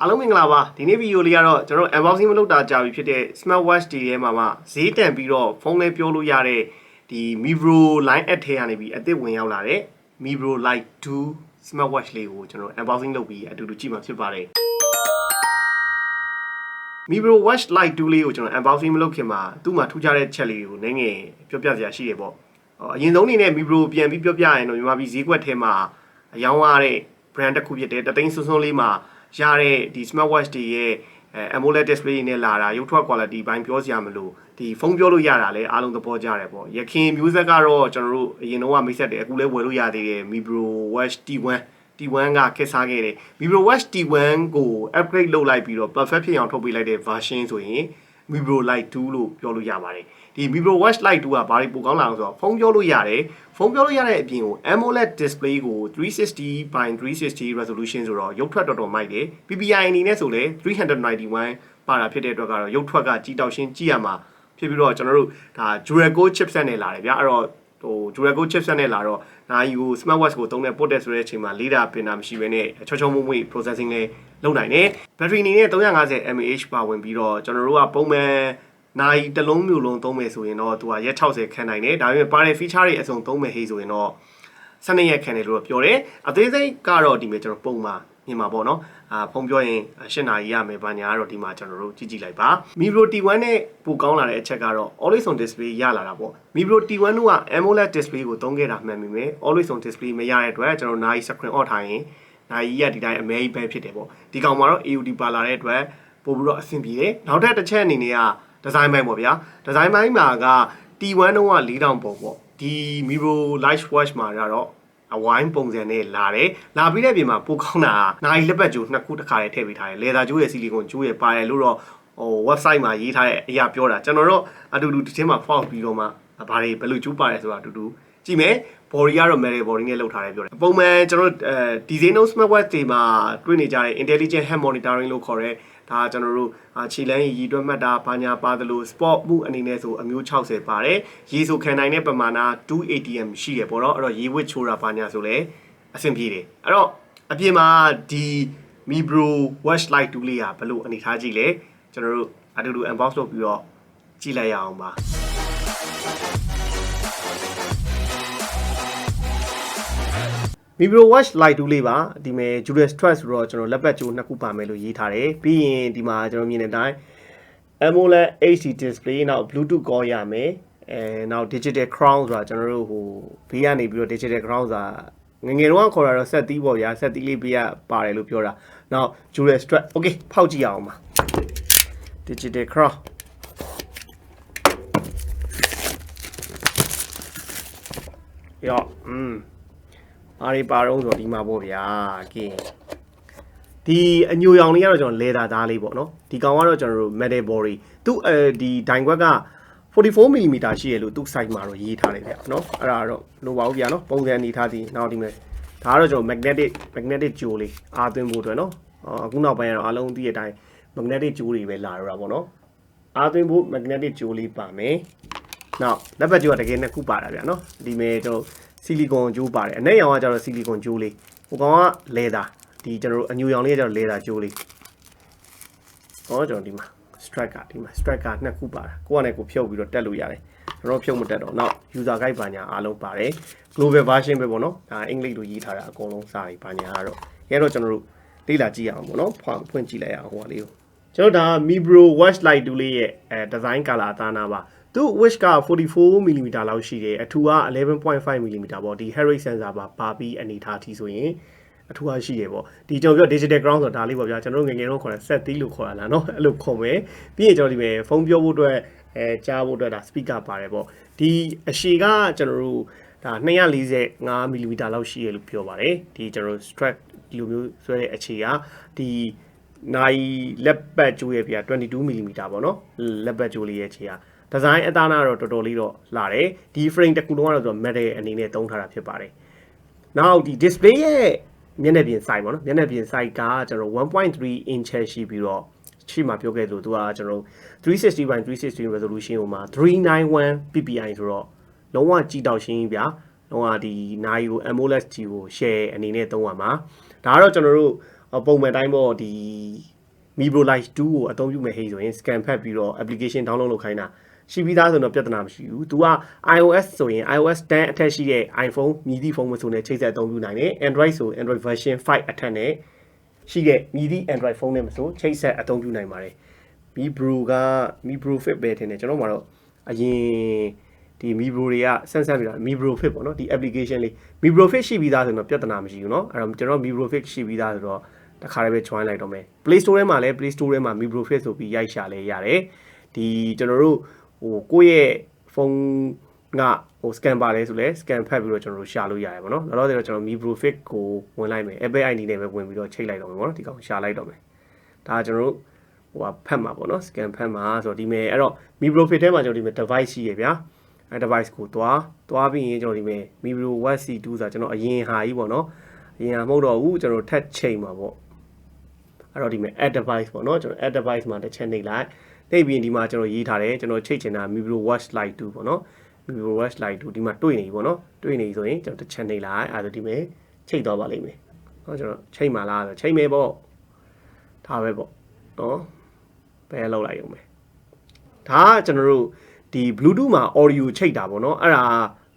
အားလုံးမင်္ဂလာပါဒီနေ့ဗီဒီယိုလေးကတော့ကျွန်တော် unboxing မလုပ်တာကြာပြီဖြစ်တဲ့ smartwatch တွေထဲမှာဈေးတန်ပြီးတော့ဖုန်းလေးပြောလို့ရတဲ့ဒီ Mibro Line app ထဲကနေပြီးအသစ်ဝင်ရောက်လာတဲ့ Mibro Lite 2 smartwatch လေးကိုကျွန်တော် unboxing လုပ်ပြီးအတူတူကြည့်မှာဖြစ်ပါတယ် Mibro Watch Lite 2 လေးကိုကျွန်တော် unboxing မလုပ်ခင်မှာသူ့မှာထူးခြားတဲ့ချက်လေးတွေကိုနည်းငယ်ပြောပြစရာရှိတယ်ပေါ့အရင်ဆုံးအနေနဲ့ Mibro ပြန်ပြီးပြောပြရင်တော့မြန်မာပြည်ဈေးကွက်ထဲမှာအယောင်းရတဲ့ brand တစ်ခုဖြစ်တဲ့တသိန်းစွန်းစွန်းလေးမှာရတဲ့ဒီ smartwatch တွေရဲ့AMOLED display နဲ့လာတာရုပ်ထွက် quality ဘိုင်းပြောစရာမလိုဒီဖုန်းပြောလို့ရတာလဲအားလုံးသဘောကျတယ်ပေါ့ရခင်မျိုးဆက်ကတော့ကျွန်တော်တို့အရင်တော့မိတ်ဆက်တယ်အခုလဲဝယ်လို့ရသေးတယ် Mibro Watch T1 ကခက်စားခဲ့တယ် Mibro Watch T1 ကို upgrade လုပ်လိုက်ပြီးတော့ perfect ဖြစ်အောင်ထုတ်ပေးလိုက်တဲ့ version ဆိုရင် Mibro Lite 2 လို့ပြောလို့ရပါတယ်ဒီ Mibro Watch Lite 2ကဘာတွေပိုကောင်းလာအောင်ဆိုတော့ဖုန်းပြောလို့ရတယ်ဖုန်းပြောလို့ရတဲ့အပြင်ကို AMOLED display ကို360 by 360 resolution ဆိုတော့ရုပ်ထွက်တော်တော်မိုက်တယ် PPI အနေနဲ့ဆိုလဲ391ပါတာဖြစ်တဲ့အတွက်ကတော့ရုပ်ထွက်ကကြီးတောက်ရှင်းကြည့်ရမှာဖြစ်ပြီးတော့ကျွန်တော်တို့ဒါ dual core chipset နဲ့လာတယ်ဗျာအဲ့တော့dual core chipset နဲ့လာတော့နာရီကို smartwatch ကိုသုံးတဲ့ပို့တဲ့ဆိုတဲ့အချိန်မှာလေးတာပင်တာမရှိဘဲနဲ့ချောချောမွေ့မွေ့ processing လေးလုပ်နိုင်တယ် battery အနေနဲ့350 mAh ပါဝင်ပြီးတော့ကျွန်တော်တို့ကပုံမှန်နိုင်တစ်လုံးမျိုးလုံးသုံးမယ်ဆိုရင်တော့သူကရက်60ခန်းနိုင်တယ်ဒါပေမဲ့ပါတဲ့ feature တွေအစုံသုံးမယ်ဟေးဆိုရင်တော့12ရက်ခန်းတယ်လို့ပြောတယ်အသေးစိတ်ကတော့ဒီမှာကျွန်တော်ပုံမှာမြင်မှာပေါ့နော်ဖုန်းပြောရင်8နာရီရမယ်ဘာညာကတော့ဒီမှာကျွန်တော်တို့ကြည့်လိုက်ပါ Mibro T1 နဲ့ပိုကောင်းလာတဲ့အချက်ကတော့ always on display ရလာတာပေါ့ Mibro T1 တို့က AMOLED display ကိုသုံးခဲ့တာမှန်ပြီမယ် always on display မရတဲ့အတွက်ကျွန်တော်နာရီ screen off ထားရင်နာရီရဒီတိုင်းအမဲကြီးပဲဖြစ်တယ်ပေါ့ဒီကောင်မှာတော့ AUD ပါလာတဲ့အတွက်ပို့ပြီးတော့အဆင်ပြေတယ်နောက်ထပ်တစ်ချက်အနေနဲ့ကဒီဇိုင်းပိုင်းပေါ့ဗျာဒီဇိုင်းပိုင်းမှာက T1 တုန်းက4000ပုံပေါ့ဒီ Mibro Lite Watch မှာကတော့အဝိုင်းပုံစံနဲ့လာတယ်လာပြီးတဲ့ပြင်မှာပိုကောင်းတာနိုင်လက်ပတ်ကြိုနှစ်ခုတစ်ခါလေးထည့်ပေးထားတယ်လေသာကြိုးရဲ့ဆီလီကွန်ကြိုးရဲ့ပါတယ်လို့တော့website မှာရေးထားတဲ့အရာပြောတာကျွန်တော်တို့အတူတူဒီချင်းမှာ fault ပြီးတော့မှဘာတွေဘယ်လိုကြိုးပါတယ်ဆိုတာအတူတူကြည့်မယ် body ကတော့ metal body နဲ့လုပ်ထားတယ်ပြောတယ်ပုံမှန်ကျွန်တော်ဒီဇိနို smartwatch တွေမှာတွေ့နေကြတဲ့ intelligent hand monitoring လို့ခေါ်တဲ့ဒါကျွန်တော်တို့ခြေလမ်းရည်တွက်မှတ်တာဘာညာပါသလို sport မှုအနေနဲ့ဆိုအမျိုး60ပါတယ်ရေဆိုခံနိုင်တဲ့ပမာဏ 2ATM ရှိတယ်ပေါ့နော်အဲ့တော့ရေဝစ်ချိုးတာဘာညာဆိုလဲအဆင်ပြေတယ်အဲ့တော့အပြင်မှာဒီ Mibro Watch Lite 2 လေးကဘယ်လိုအနေထားကြည့်လဲကျွန်တော်တို့အတူတူ unbox လုပ်ပြီးတော့ကြည့်လိုက်ရအောင်ပါMibro Watch Lite 2 လေးပါဒီမဲ့ dual strap ဆိုတော့ကျွန်တော်လက်ပတ်ကြိုးနှစ်ခုပါမယ်လို့ရေးထားတယ်ပြီးရင်ဒီမှာကျွန်တော်မြင်တဲ့အတိုင်း AMOLED HD display နောက် Bluetooth call ရမယ်နောက် digital crown ဆိုတာကျွန်တော်တို့ဟိုဘေးကနေပြီးတော့ digital crown ဆိုတာငငယ်တော့ခေါ်တာတော့ဆက်သီးပေါ့ဗျာဆက်သီးလေးဘေးကပါတယ်လို့ပြောတာနောက် dual strap okay ဖောက်ကြည့်အောင်ပါ digital crownရောအားရပါတော့ဆိုဒီမှာပေါ့ဗျာကဲဒီအညိုရောင်လေးကတော့ကျွန်တော် leather သားလေးပေါ့နော်ဒီကောင်ကတော့ကျွန်တော်တို့ metal body သူဒီဒိုင်ခွက်က44 mm ရှိရလို့သူ့ size မှာတော့ရေးထားတယ်ဗျနော်အဲ့ဒါတော့လိုပါဘူးဗျာနော်ပုံစံအနေထားသည်နောက်ဒီမဲ့ဒါကတော့ကျွန်တော် magnetic ကြိုးလေးအားသွင်းဖို့အတွက်နော်အခုနောက်ပိုင်းကတော့အားလုံးသိတဲ့အတိုင်း magnetic ကြိုးတွေပဲလာတော့တာပေါ့နော်အားသွင်းဖို့ magnetic ကြိုးလေးပါမယ်နောက်လက်ပတ်ကြိုးကတကယ်နှစ်ခုပါတာဗျနော်ဒီမဲ့ကျွန်တော်ဆီလီကွန်ကြိုးပါတယ်အနက်ရောင်ကကျတော့ဆီလီကွန်ကြိုးလေးဟိုကောင်ကလေသာဒီကျွန်တော်တို့အညူရောင်လေးကကျတော့လေသာကြိုးလေးဟောကျွန်တော်ဒီမှာ strike ကဒီမှာ strike ကနှစ်ခုပါတာကိုကလည်းကိုဖြုတ်ပြီးတော့တက်လို့ရတယ်ကျွန်တော်ဖြုတ်မတက်တော့နောက် user guide ဘာညာအားလုံးပါတယ် global version ပဲပေါ့နော်ဒါအင်္ဂလိပ်လိုရေးထားတာအကုန်လုံးစာတွေဘာညာကတော့ရဲတော့ကျွန်တော်တို့လေ့လာကြည့်အောင်ပေါ့နော်ဖွင့်ကြည့်လိုက်အောင်ဟိုကလေးကိုကျွန်တော်ဒါ Mibro Watch Lite 2 လေးရဲ့ design color အသားနာပါသူ width က 44 mm လောက်ရှိတယ်အထူက 11.5 mm ပေါ့ဒီ Harris sensor ပါပြီးအနေထားထိဆိုရင်အထူကရှိရပေါ့ဒီကျွန်တော်ပြော digital crown ဆိုတာဒါလေးပေါ့ဗျာကျွန်တော်တို့ငယ်ငယ်တော့ခေါ်တာ set သီးလို့ခေါ်တာလားเนาะအဲ့လိုခေါ်မယ်ပြီးရင်ကျွန်တော်ဒီမဲ့ဖုန်းပြောဖို့အတွက်ကြားဖို့အတွက်ဒါ speaker ပါတယ်ပေါ့ဒီအရှည်ကကျွန်တော်တို့ဒါ245 mm လောက်ရှိရလို့ပြောပါတယ်ဒီကျွန်တော်တို့ strap ဒီလိုမျိုးဆွဲတဲ့အခြေကဒီနိုင်လက်ပတ်ကြိုးရဲ့ဗျာ22 mm ပေါ့နော်လက်ပတ်ကြိုးလေးရဲ့အခြေကဒီဇိုင်းအသားနာတော့တော်တော်လေးတော့လာတယ်ဒီ frame တစ်ခုလုံးကတော့ metal အနေနဲ့သုံးထားတာဖြစ်ပါတယ်နောက်ဒီ display ရဲ့မျက်နှာပြင် size ပေါ့နော်မျက်နှာပြင် size ကကျွန်တော် 1.3 inch ရှိပြီးတော့ရှိမှပြောခဲ့လို့သူကကျွန်တော်360 by 360 resolution ဟိုမှာ391 ppi ဆိုတော့လုံးဝကြည့်တော့ရှင်းဗျာလုံးဝဒီနိုင်ကို AMOLED ကြီးကို share အနေနဲ့သုံးရမှာဒါကတော့ကျွန်တော်တို့ ပုံမှန်တိုင်းပေါ့ဒီ Mibro Lite 2ကိုအသုံးပြုမယ်ဟေးဆိုရင် scan ဖတ်ပြီးတော့ application download လုပ်ခိုင်းတာရှိပြီးသားဆိုတော့ပြဿနာမရှိဘူး။ तू က iOS ဆိုရင် iOS 10အထက်ရှိတဲ့ iPhone မြည်သည့်ဖုန်းမဆိုနဲ့ချိတ်ဆက်အသုံးပြုနိုင်တယ်။ Android ဆို Android version 5အထက်နဲ့ရှိတဲ့မြည်သည့် Android ဖုန်းနဲ့မဆိုချိတ်ဆက်အသုံးပြုနိုင်ပါတယ်။ Mibro Fit ပဲထင်တယ်ကျွန်တော်မှာတော့အရင်ဒီ Mibro တွေကဆန်းပြီးတော့ Mibro Fit ပေါ့နော်ဒီ application လေး Mibro Fit ရှိပြီးသားဆိုတော့ပြဿနာမရှိဘူးเนาะအဲ့တော့ကျွန်တော် Mibro Fit ရှိပြီးသားဆိုတော့တခါတည်းပဲ join လိုက်တော့မယ် Play Store ထဲမှာလည်း Play Store ထဲမှာ Mibro Fit ဆိုပြီးရိုက်ရှာလဲရတယ်ဒီကျွန်တော်တို့ဟိုကိုယ့်ရဲ့ဖုန်းကဟို scan ပါလဲဆိုလဲ scan ဖတ်ပြီးတော့ကျွန်တော်တို့ရှာလို့ရတယ်ပေါ့နော်နောက်တော့ကျွန်တော် Mibro Fit ကိုဝင်လိုက်မယ် Apple ID နဲ့ပဲဝင်ပြီးတော့ချိန်လိုက်တော့မယ်ပေါ့နော်ဒီကောင်ရှာလိုက်တော့မယ်ဒါကျွန်တော်တို့ဟိုဖတ်မှာပေါ့နော် scan ဖတ်မှာဆိုတော့ဒီမဲ့အဲ့တော့ Mibro Fit ထဲမှာကျွန်တော်ဒီမဲ့ device ရှိရဗျာအဲ device ကိုသွားပြီးရင်ကျွန်တော်ဒီမဲ့ Mibro Watch C2 ဆိုတာကျွန်တော်အရင်ဟာကြီးပေါ့နော်အရင်ဟာမဟုတ်တော့ဘူးကျွန်တော်ထပ်ချိန်မှာပေါ့အဲ့တော့ဒီမဲ့ add device ပေါ့နော်ကျွန်တော် add device မှာတစ်ချက်နှိပ်လိုက်နှိပ်ပြီးဒီမှာကျွန်တော်ရေးထားတယ်ကျွန်တော်ချိန်ချင်တာ Mibro Watch Lite 2ပေါ့နော် Mibro Watch Lite 2ဒီမှာတွေ့နေပြီပေါ့နော်တွေ့နေဆိုရင်ကျွန်တော်တစ်ချက်နှိပ်လိုက်အဲ့ဒါဒီမဲ့ချိန်သွားပါလိမ့်မယ်เนาะကျွန်တော်ချိန်မှာလားဆိုချိန်မယ်ပေါ့ဒါပဲပေါ့เนาะပဲလောက်လိုက်ရုံပဲဒါကကျွန်တော်တို့ဒီ Bluetooth မှာ audio ချိတ်တာပေါ့နော်အဲ့ဒါ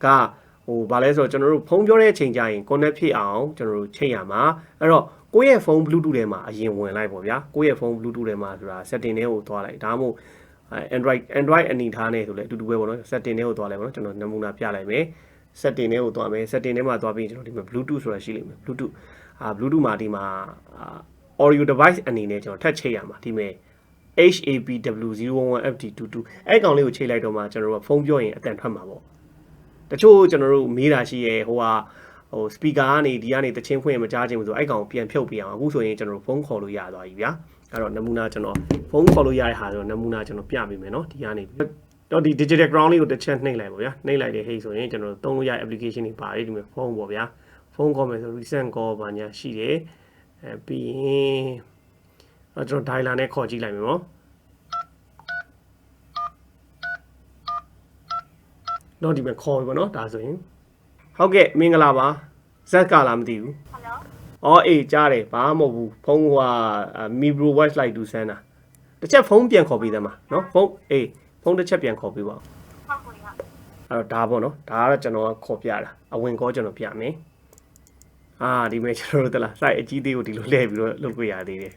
ကဟိုဗာလဲဆိုတော့ကျွန်တော်တို့ဖုန်းပြောတဲ့အချိန်ကျရင် connect ဖြစ်အောင်ကျွန်တော်တို့ချိတ်ရမှာအဲ့တော့ကိုယ့်ရဲ့ဖုန်း Bluetooth ထဲမှာအရင်ဝင်လိုက်ပေါ့ဗျာကိုယ့်ရဲ့ဖုန်း Bluetooth ထဲမှာဆိုတာ setting ထဲကိုသွားလိုက်ဒါမှမဟုတ် Android အနေထားနဲ့ဆိုလဲအတူတူပဲပေါ့နော် setting ထဲကိုသွားလိုက်ပေါ့နော်ကျွန်တော်နမူနာပြလိုက်မယ် setting ထဲကိုသွားမယ် setting ထဲမှာသွားပြီးကျွန်တော်ဒီမှာ Bluetooth ဆိုတာရှိလိမ့်မယ် Bluetooth မှာဒီမှာ audio device အနေနဲ့ကျွန်တော်ထပ်ချိတ်ရမှာဒီမဲ့ HAPW011FD22 အဲ့ကောင်လေးကိုချိန်လိုက်တော့မှကျွန်တော်တို့ဖုန်းပြောရင်အတန်ထွက်မှာပေါ့တချို့ကျွန်တော်တို့မေးတာရှိရဲဟိုspeaker ကနေဒီကနေတချင်းဖွင့်မကြားချင်ဘူးဆိုအဲ့ကောင်ပြန်ဖြုတ်ပြအောင်အခုဆိုရင်ကျွန်တော်တို့ဖုန်းခေါ်လို့ရသွားပြီဗျာအဲ့တော့နမူနာကျွန်တော်ဖုန်းခေါ်လို့ရတဲ့ဟာဆိုနမူနာကျွန်တော်ပြပေးမယ်နော်ဒီကနေတော့ဒီ digital crown လေးကိုတစ်ချက်နှိပ်လိုက်ပါဗျာနှိပ်လိုက်တဲ့ဟိတ်ဆိုရင်ကျွန်တော်တို့သုံးလို့ရ application တွေပါတယ်ဒီမှာဖုန်းပေါ့ဗျာဖုန်းခေါ်မယ်ဆို recent call ဘာညာရှိတယ်ပြီးရင်ကျွန်တော် dialer နဲ့ခေါ်ကြည့်လိုက်မယ်နော်တော့ဒီမှာခေါ်ပြီပေါ့နော်ဒါဆိုရင်ဟုတ်ကဲ့မင်္ဂလာပါဇက်ကလားမသိဘူးဟယ်လိုအော်အေးကြားတယ်ဘာမှမဟုတ်ဘူးဖုန်းက Mibro Watch Lite 2 ဆန်းတာတစ်ချက်ဖုန်းပြန်ခေါ်ပေးသမှာနော်ဖုန်းအေးဖုန်းတစ်ချက်ပြန်ခေါ်ပေးပါဟုတ်ကဲ့အဲ့တော့ဒါပေါ့နော်ဒါကတော့ကျွန်တော်ခေါ်ပြတာအဝင်ကောကျွန်တော်ပြမယ်ဒီမဲ့ကျွန်တော်တို့တလား site အကြီးသေးကိုဒီလိုလှည့်ပြီးတော့လုပ်ပြရသေးတယ်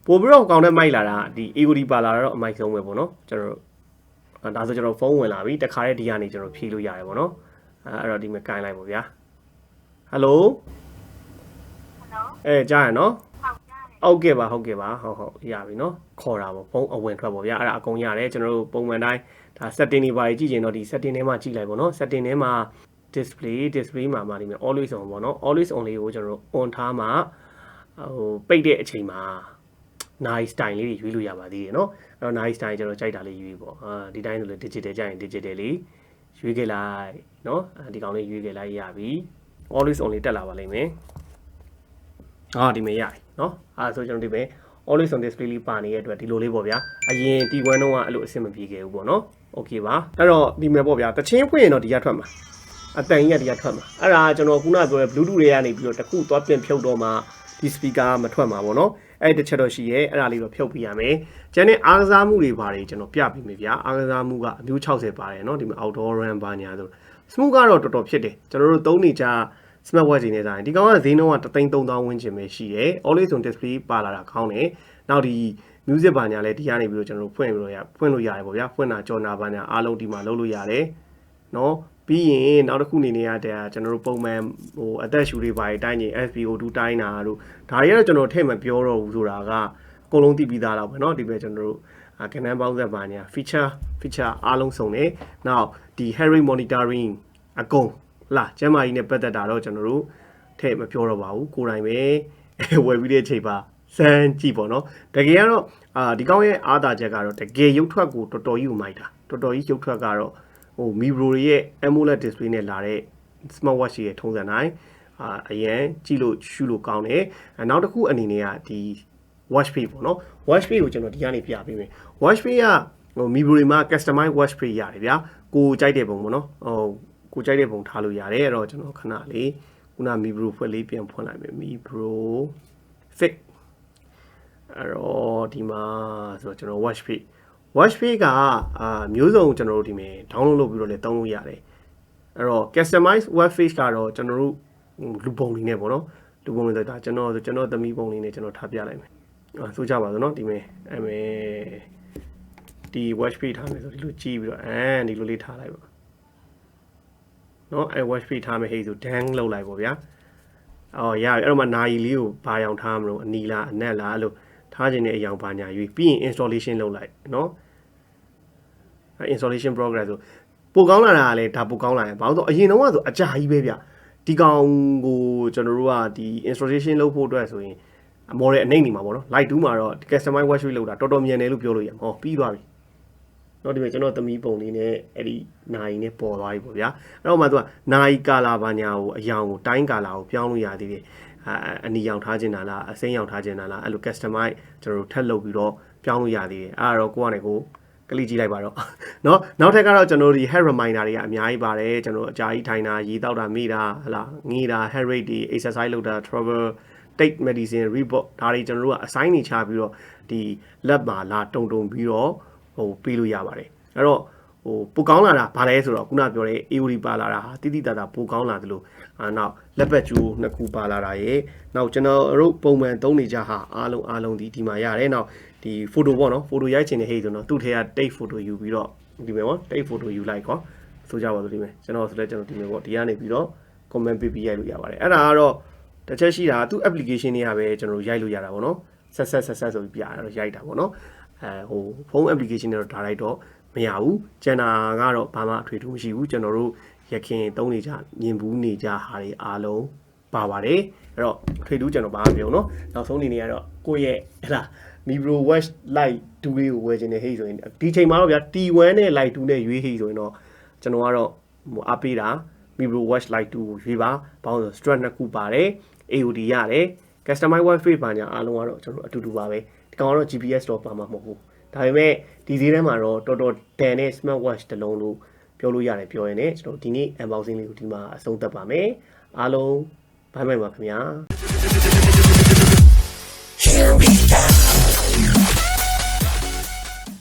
ပို့ပြီးတော့ကောင်းတဲ့မိုက်လာတာဒီ AOD ပါလာတော့အမိုက်ဆုံးပဲပေါ့နော်ကျွန်တော်ဒါဆိုကျွန်တော်ဖုန်းဝင်လာပြီတခါတည်းဒီကနေကျွန်တော်ဖြေလို့ရတယ်ပေါ့နော်အဲ့တော့ဒီမှာကင်လိုက်ပါဗျာဟယ်လိုကြားရနော်ဟုတ်ကဲ့ပါဟုတ်ရပြီနော်ခေါ်တာပေါ့ဖုန်းအဝင်ထွက်ပေါ့ဗျာအဲ့ဒါအကုန်ရတယ်ကျွန်တော်တို့ပုံမှန်တိုင်းဒါ setting တွေပါကြည့်ရင်တော့ဒီ setting ထဲမှာကြည့်လိုက်ပေါ့နော် setting ထဲမှာ display မှာဒီမှာ always on ပေါ့နော် always on လေးကိုကျွန်တော်တို့ on ထားမှာပိတ်တဲ့အချိန်မှာ nice style လေးတွေရွေးလို့ရပါသေးတယ်เนาะအဲ့တော့ nice style ကျွန်တော်ကြိုက်တာလေးရွေးပေါ့ဒီတိုင်းဆိုလေ digital ကြိုက်ရင် digital လေးရွေးခဲ့လိုက်เนาะဒီကောင်လေးရွေးခဲ့လိုက်ရပြီ always on လေးတက်လာပါလိမ့်မယ်ဒီမှာရပြီเนาะဆိုကျွန်တော်ဒီပဲ always on display လေးပါနေတဲ့အတွက်ဒီလိုလေးပေါ့ဗျာအရင် T1 တုန်းကအဲ့လိုအဆင်မပြေခဲ့ဘူးပေါ့เนาะ okay ပါအဲ့တော့ဒီမှာပေါ့ဗျာတချင်းဖွင့်ရင်တော့ဒီကထွက်မှာအတန်ကြီးကဒီကထွက်မှာအဲ့ဒါကျွန်တော်ခုနပြောတဲ့ Bluetooth တွေကနေပြီးတော့တခုသွားပြင်ဖြုတ်တော့မှဒီ speaker မထွက်မှာပေါ့เนาะအဲ့တစ်ချက်တော့ရှိရဲအဲ့ဒါလေးတော့ဖြုတ်ပြရမယ်ကျန်တဲ့အားကစားမှုတွေပါတယ်ကျွန်တော်ပြပေးမယ်ဗျာအားကစားမှုကအမျိုး60ပါတယ်เนาะဒီမှာ outdoor run ဘာညာဆို smooth ကတော့တော်တော်ဖြစ်တယ်ကျွန်တော်တို့သုံးနေကြ smart watch တွေနဲ့ဆိုင်ဒီကောင်ကဈေးနှုန်းက3,300ဝန်းကျင်ပဲရှိရဲ always on display ပါလာတာခေါင်းတယ်နောက်ဒီ music ဘာညာလဲဒီကနေပြီးတော့ကျွန်တော်တို့ဖွင့်လို့ရတယ်ပေါ့ဗျာဖွင့်တာကြော်နာဘာညာအားလုံးဒီမှာလုပ်လို့ရတယ်เนาะပြီးရင်နောက်တစ်ခုနေနေရတဲ့ကျွန်တော်တို့ပုံမှန်အသက်ရှူတွေပါတိုင်းရင် SPO2 တိုင်းတာတို့ဒါတွေကတော့ကျွန်တော်ထည့်မပြောတော့ဘူးဆိုတာကအကုန်လုံးသိပြီးသားတော့ပဲเนาะဒီပဲကျွန်တော်တို့ကဏ္ဍပေါင်းဆက်ပါညာ feature အားလုံးစုံတယ်နောက်ဒီ heart rate monitoring အကုန်လားကျန်းမာရေးနဲ့ပတ်သက်တာတော့ကျွန်တော်တို့ထည့်မပြောတော့ပါဘူးကိုယ်တိုင်ပဲဝယ်ပြီးတဲ့အချိန်ပါစမ်းကြည့်ပေါ့เนาะတကယ်ကတော့ဒီကောင်းရဲ့အားသာချက်ကတော့တကယ်ရုပ်ထွက်ကိုတော်တော်ကြီးကိုမိုက်တာတော်တော်ကြီးရုပ်ထွက်ကတော့Mibro ရဲ့ AMOLED display နဲ့လာတဲ့ smart watch ရဲ့ထုံးစံတိုင်းအရင်ကြည့်လို့ရှုလို့ကောင်းတယ်နောက်တစ်ခုအနေနဲ့ကဒီ watch face ပေါ့နော် watch face ကိုကျွန်တော်ဒီကနေပြပေးမယ် watch face ကMibro တွေမှာ customize watch face ရတယ်ဗျာကိုကြိုက်တဲ့ပုံပေါ့နော်ကိုကြိုက်တဲ့ပုံထားလို့ရတယ်အဲ့တော့ကျွန်တော်ခဏလေးခုန Mibro ဖွက်လေးပြန်ဖွင့်လိုက်မယ် Mibro fix အဲ့တော့ဒီမှာဆိုတော့ကျွန်တော် watch page ကမျိုးစုံကျွန်တော်တို့ဒီမှာ download လုပ်ပြီးတော့လည်းသုံးလို့ရတယ်အဲ့တော့ customize web page ကတော့ကျွန်တော်တို့လူပုံလေးနဲ့ပေါ့နော်လူပုံလေးဆိုတာကျွန်တော်သမီးပုံလေးနဲ့ကျွန်တော်ထားပြလိုက်မယ်ဆိုကြပါစို့နော်ဒီမှာဒီ watch page ထားမယ်ဆိုဒီလိုကြည့်ပြီးတော့ဒီလိုလေးထားလိုက်ပါနော်watch page ထားမယ်ဟေ့ဆို dang လောက်လိုက်ပေါ့ဗျာရပြီအဲ့တော့မှနာရီလေးကိုဘာအောင်ထားမလို့အနီလားအနက်လားအဲ့လိုထားခြင်းတဲ့အရောင်ဘာညာရွေးပြီးရင် installation လုပ်လိုက်နော် installation progress ဆိုပိုကောင်းလာတာလည်းဒါပိုကောင်းလာတယ်ဘာလို့ဆိုအရင်တော့ဆိုအကြာကြီးပဲဗျဒီကောင်ကိုကျွန်တော်တို့ကဒီ installation လုပ်ဖို့အတွက်ဆိုရင် model အနှိမ့်နေမှာပေါ့နော် Lite 2မှာတော့ customize watch page လုပ်တာတော်တော်မြန်တယ်လို့ပြောလို့ရမှာပြီးသွားပြီတော့ဒီမှာကျွန်တော်သမီးပုံလေးနဲ့အဲ့ဒီနာရီနဲ့ပေါ်သွားပြီပေါ့ဗျာအဲ့တော့မှသူကနာရီကာလာဘာညာကိုအရောင်ကိုတိုင်းကာလာကိုပြောင်းလို့ရသေးတယ်အနီရောင်ထားခြင်းတာလားအစိမ်းရောင်ထားခြင်းတာလားအဲ့လို customize ကျွန်တော်တို့ထပ်လုပ်ပြီးတော့ပြောင်းလို့ရသေးတယ်အဲ့ဒါတော့ကိုကနေကိုကလီကြည့်လိုက်ပါတော့เนาะနောက်ထပ်ကတော့ကျွန်တော်တို့ဒီ head reminder တွေကအများကြီးပါတယ်ကျွန်တော်အကြာကြီးထိုင်တာရေတောက်တာမိတာဟလာငေးတာ head rate တွေ exercise လုပ်တာ travel take medicine report ဒါတွေကျွန်တော်တို့ကအဆိုင်နေချပြီးတော့ဒီ lab မှာလာတုံပြီးတော့ပေးလို့ရပါတယ်အဲ့တော့ပိုကောင်းလာတာဗာလဲဆိုတော့ခုနပြောတဲ့ AOD ပါလာတာဟာတိတိတတာပိုကောင်းလာသလိုနောက်လက်ပတ်ကျိုးနှစ်ခုပါလာတာရဲ့နောက်ကျွန်တော်တို့ပုံမှန်သုံးနေကြဟာအားလုံးဒီမှာရတယ်နောက်ဒီ photo ပေါ့နော် photo ရိုက်ချင်တဲ့ဟေ့ဆိုတော့သူ့ထဲက take photo ယူပြီးတော့ဒီမယ်ပေါ့ take photo ယူလိုက်ကောဆိုကြပါစို့ဒီမယ်ကျွန်တော်ဆိုလဲကျွန်တော်ဒီမယ်ပေါ့ဒီကနေပြီးတော့ comment ပေးရိုက်လို့ရပါတယ်အဲ့ဒါကတော့တစ်ချက်ရှိတာသူ့ application တွေကပဲကျွန်တော်တို့ရိုက်လို့ရတာပေါ့နော်ဆက်ဆိုပြီးပြရတော့ရိုက်တာပေါ့နော်ဖုန်း application တွေတော့ဒါလိုက်တော့မရဘူးကျန်တာကတော့ဘာမှအထွေထူးမရှိဘူးကျွန်တော်တို့ရခင်သုံးနေကြမြင်ဘူးနေကြဟာတွေအားလုံးပါပါတယ်အဲ့တော့အထွေထူးကျွန်တော်ဘာမှမပြောဘူးเนาะနောက်ဆုံးအနေနဲ့ကတော့ကိုယ့်ရဲ့ဟလာ Mibro Watch Lite 2လေးကိုဝယ်ခြင်းနဲ့ဟေ့ဆိုရင်ဒီချိန်မှာတော့ဗျာ T1 နဲ့ Lite 2နဲ့ရွေးဟေ့ဆိုရင်တော့ကျွန်တော်ကတော့အားပေးတာ Mibro Watch Lite 2ကိုရွေးပါဘာလို့ဆို strap နှစ်ခုပါတယ် AOD ရတယ် customize watch face ပါညာအားလုံးကတော့ကျွန်တော်အတူတူပါပဲဒီကောင်ကတော့ GPS တော့ပါမှာမဟုတ်ဘူးဒါပေမဲ့ဒီဈေးထဲမှာတော့တော်တော်တန်တဲ့ smart watch တစ်လုံးလို့ပြောလို့ရတယ်ပြောရင်လည်းကျွန်တော်ဒီနေ့ unboxing လေးကိုဒီမှာအဆုံးသတ်ပါမယ်အားလုံးဘိုင်ဘိုင်ပါခင်ဗျာ